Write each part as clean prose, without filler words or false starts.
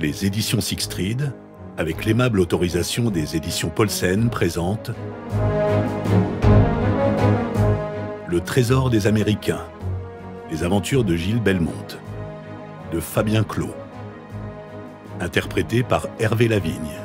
Les éditions Sixtrid, avec l'aimable autorisation des éditions Paulsen, présentent Le Trésor des Américains, les aventures de Gilles Belmonte, de Fabien Clos, interprété par Hervé Lavigne.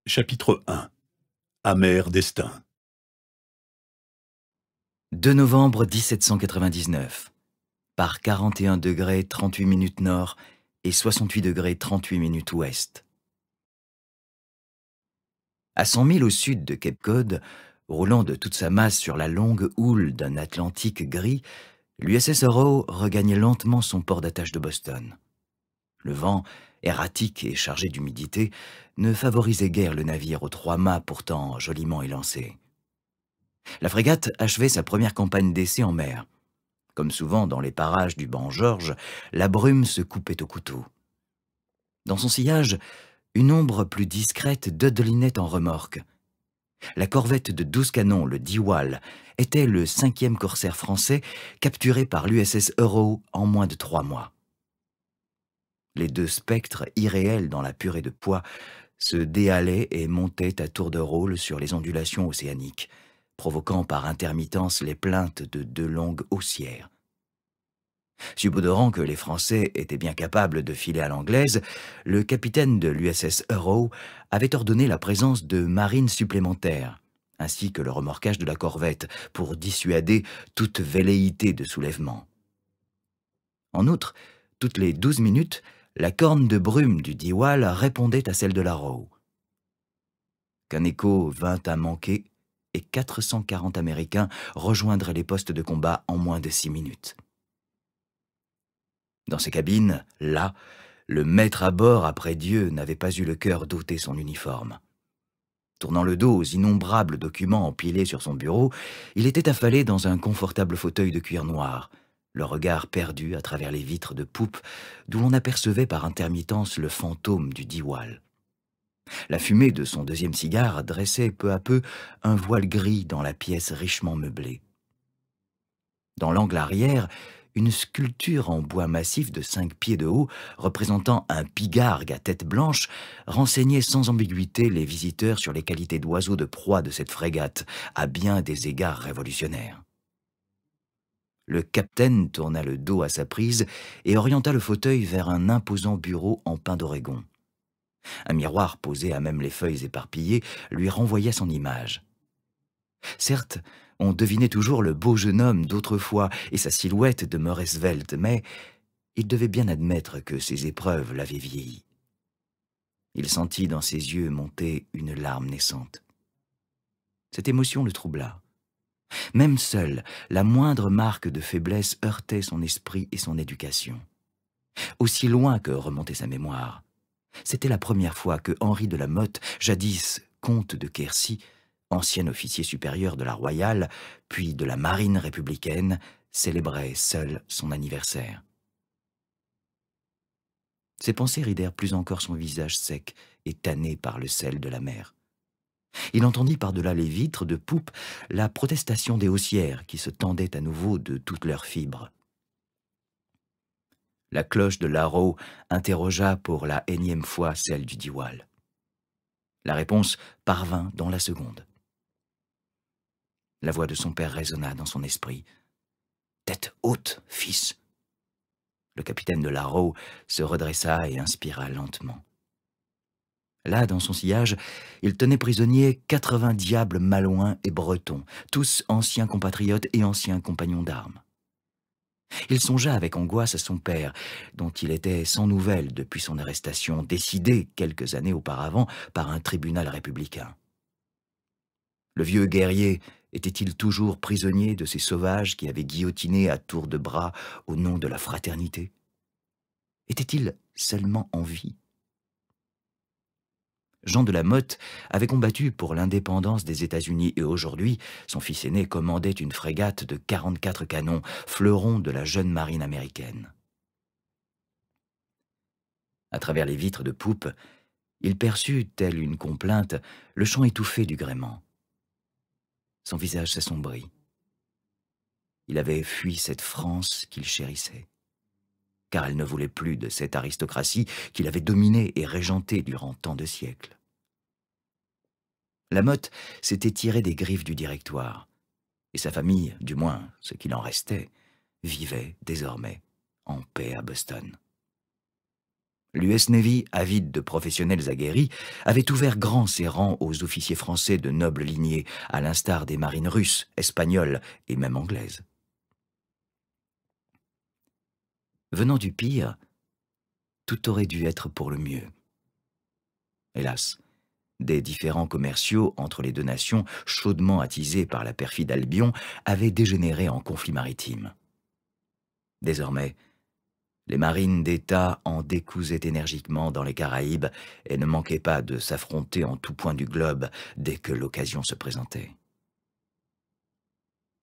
Chapitre 1. Amer destin. 2 novembre 1799, par 41 degrés 38 minutes nord et 68 degrés 38 minutes ouest. À 100 milles au sud de Cape Cod, roulant de toute sa masse sur la longue houle d'un Atlantique gris, l'USS Arrow regagnait lentement son port d'attache de Boston. Le vent, erratique et chargé d'humidité, ne favorisait guère le navire aux 3 mâts pourtant joliment élancés. La frégate achevait sa première campagne d'essai en mer. Comme souvent dans les parages du banc Georges, la brume se coupait au couteau. Dans son sillage, une ombre plus discrète dodelinait en remorque. La corvette de 12 canons, le Diwal, était le 5e corsaire français capturé par l'USS Arrow en moins de 3 mois. Les 2 spectres, irréels dans la purée de poids, se déhalaient et montaient à tour de rôle sur les ondulations océaniques, provoquant par intermittence les plaintes de 2 longues haussières. Subodorant que les Français étaient bien capables de filer à l'anglaise, le capitaine de l'USS Arrow avait ordonné la présence de marines supplémentaires, ainsi que le remorquage de la corvette, pour dissuader toute velléité de soulèvement. En outre, toutes les 12 minutes, la corne de brume du Diwal répondait à celle de l'Arrow. Qu'un écho vint à manquer, et 440 Américains rejoindraient les postes de combat en moins de 6 minutes. Dans ces cabines, là, le maître à bord, après Dieu, n'avait pas eu le cœur d'ôter son uniforme. Tournant le dos aux innombrables documents empilés sur son bureau, il était affalé dans un confortable fauteuil de cuir noir, le regard perdu à travers les vitres de poupe, d'où l'on apercevait par intermittence le fantôme du Diwal. La fumée de son 2e cigare dressait peu à peu un voile gris dans la pièce richement meublée. Dans l'angle arrière, une sculpture en bois massif de 5 pieds de haut, représentant un pigargue à tête blanche, renseignait sans ambiguïté les visiteurs sur les qualités d'oiseau de proie de cette frégate, à bien des égards révolutionnaires. Le capitaine tourna le dos à sa prise et orienta le fauteuil vers un imposant bureau en pin d'Oregon. Un miroir posé à même les feuilles éparpillées lui renvoyait son image. Certes, on devinait toujours le beau jeune homme d'autrefois et sa silhouette demeurait svelte, mais il devait bien admettre que ses épreuves l'avaient vieilli. Il sentit dans ses yeux monter une larme naissante. Cette émotion le troubla. Même seule, la moindre marque de faiblesse heurtait son esprit et son éducation. Aussi loin que remontait sa mémoire, c'était la première fois que Henri de la Motte, jadis comte de Quercy, ancien officier supérieur de la Royale, puis de la Marine républicaine, célébrait seul son anniversaire. Ses pensées ridèrent plus encore son visage sec et tanné par le sel de la mer. Il entendit par-delà les vitres de poupe la protestation des haussières qui se tendaient à nouveau de toutes leurs fibres. La cloche de l'Arrow interrogea pour la énième fois celle du Diwal. La réponse parvint dans la seconde. La voix de son père résonna dans son esprit. « Tête haute, fils !» Le capitaine de l'Arrow se redressa et inspira lentement. Là, dans son sillage, il tenait prisonniers 80 diables malouins et bretons, tous anciens compatriotes et anciens compagnons d'armes. Il songea avec angoisse à son père, dont il était sans nouvelles depuis son arrestation, décidée quelques années auparavant par un tribunal républicain. Le vieux guerrier était-il toujours prisonnier de ces sauvages qui avaient guillotiné à tour de bras au nom de la fraternité? Était-il seulement en vie? Jean de La Motte avait combattu pour l'indépendance des États-Unis et aujourd'hui, son fils aîné commandait une frégate de 44 canons, fleuron de la jeune marine américaine. À travers les vitres de poupe, il perçut, telle une complainte, le chant étouffé du gréement. Son visage s'assombrit. Il avait fui cette France qu'il chérissait, car elle ne voulait plus de cette aristocratie qu'il avait dominée et régentée durant tant de siècles. La Motte s'était tiré des griffes du Directoire, et sa famille, du moins ce qu'il en restait, vivait désormais en paix à Boston. L'US Navy, avide de professionnels aguerris, avait ouvert grand ses rangs aux officiers français de noble lignée, à l'instar des marines russes, espagnoles et même anglaises. Venant du pire, tout aurait dû être pour le mieux. Hélas, des différends commerciaux entre les deux nations, chaudement attisés par la perfide Albion, avaient dégénéré en conflit maritime. Désormais, les marines d'État en décousaient énergiquement dans les Caraïbes et ne manquaient pas de s'affronter en tout point du globe dès que l'occasion se présentait.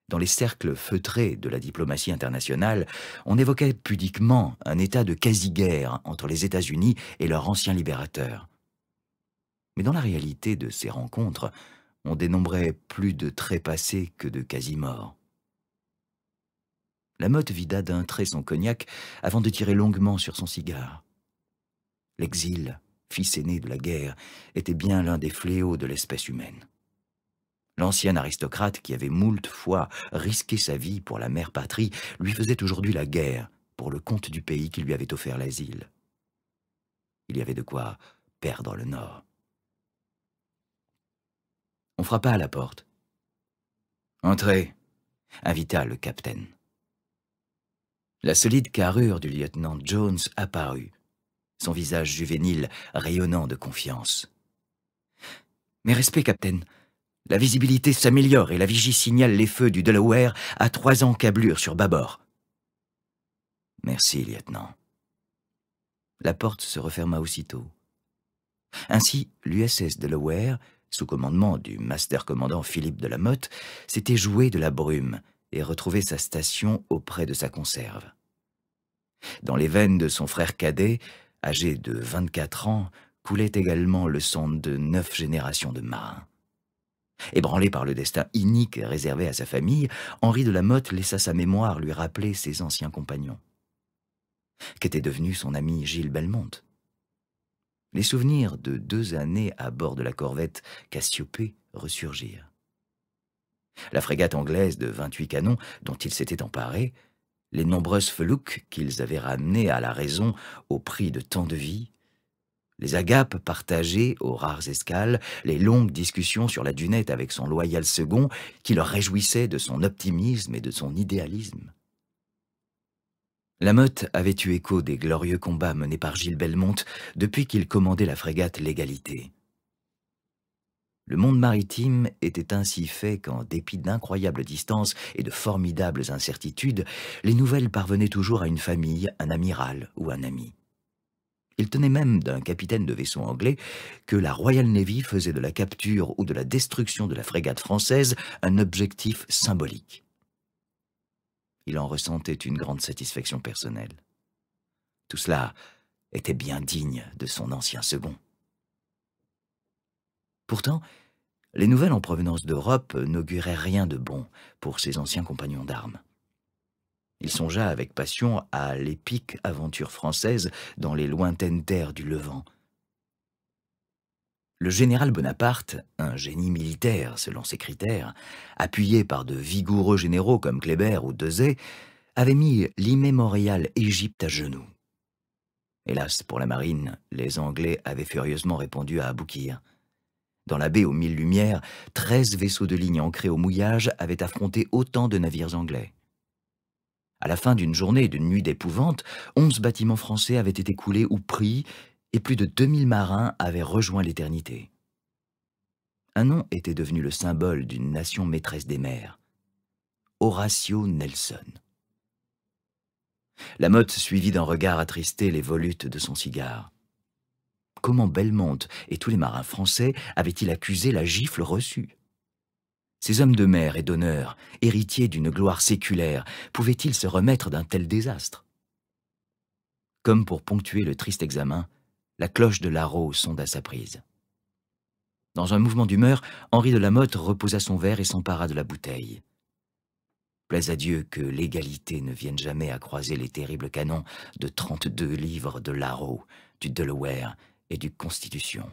Dans les cercles feutrés de la diplomatie internationale, on évoquait pudiquement un état de quasi-guerre entre les États-Unis et leur ancien libérateur. Mais dans la réalité de ces rencontres, on dénombrait plus de trépassés que de quasi-morts. La Motte vida d'un trait son cognac avant de tirer longuement sur son cigare. L'exil, fils aîné de la guerre, était bien l'un des fléaux de l'espèce humaine. L'ancien aristocrate qui avait moult fois risqué sa vie pour la mère patrie lui faisait aujourd'hui la guerre pour le compte du pays qui lui avait offert l'asile. Il y avait de quoi perdre le nord. On frappa à la porte. « Entrez !» invita le capitaine. La solide carrure du lieutenant Jones apparut, son visage juvénile rayonnant de confiance. « Mes respects, capitaine. La visibilité s'améliore et la vigie signale les feux du Delaware à 3 encablures sur bâbord. »« Merci, lieutenant. » La porte se referma aussitôt. Ainsi, l'USS Delaware, sous commandement du master-commandant Philippe de La Motte, s'était joué de la brume et retrouvait sa station auprès de sa conserve. Dans les veines de son frère cadet, âgé de 24 ans, coulait également le sang de 9 générations de marins. Ébranlé par le destin inique réservé à sa famille, Henri de La Motte laissa sa mémoire lui rappeler ses anciens compagnons. Qu'était devenu son ami Gilles Belmont? Les souvenirs de 2 années à bord de la corvette Cassiopée ressurgirent. La frégate anglaise de 28 canons dont ils s'étaient emparés, les nombreuses felouques qu'ils avaient ramenées à la raison au prix de tant de vies, les agapes partagées aux rares escales, les longues discussions sur la dunette avec son loyal second qui leur réjouissait de son optimisme et de son idéalisme. La Motte avait eu écho des glorieux combats menés par Gilles Belmont depuis qu'il commandait la frégate L'Égalité. Le monde maritime était ainsi fait qu'en dépit d'incroyables distances et de formidables incertitudes, les nouvelles parvenaient toujours à une famille, un amiral ou un ami. Il tenait même d'un capitaine de vaisseau anglais que la Royal Navy faisait de la capture ou de la destruction de la frégate française un objectif symbolique. Il en ressentait une grande satisfaction personnelle. Tout cela était bien digne de son ancien second. Pourtant, les nouvelles en provenance d'Europe n'auguraient rien de bon pour ses anciens compagnons d'armes. Il songea avec passion à l'épique aventure française dans les lointaines terres du Levant. Le général Bonaparte, un génie militaire selon ses critères, appuyé par de vigoureux généraux comme Kléber ou Desaix, avait mis l'immémoriale Égypte à genoux. Hélas, pour la marine, les Anglais avaient furieusement répondu à Aboukir. Dans la baie aux 1000 lumières, 13 vaisseaux de ligne ancrés au mouillage avaient affronté autant de navires anglais. À la fin d'une journée et d'une nuit d'épouvante, 11 bâtiments français avaient été coulés ou pris, et plus de 2000 marins avaient rejoint l'éternité. Un nom était devenu le symbole d'une nation maîtresse des mers. Horatio Nelson. La Motte suivit d'un regard attristé les volutes de son cigare. « comment Belmont et tous les marins français avaient-ils accusé la gifle reçue? Ces hommes de mer et d'honneur, héritiers d'une gloire séculaire, pouvaient-ils se remettre d'un tel désastre? Comme pour ponctuer le triste examen, la cloche de Larrot sonda sa prise. Dans un mouvement d'humeur, Henri de Lamotte reposa son verre et s'empara de la bouteille. Plaise à Dieu que l'égalité ne vienne jamais à croiser les terribles canons de 32 livres de Larrot, du Delaware et du Constitution.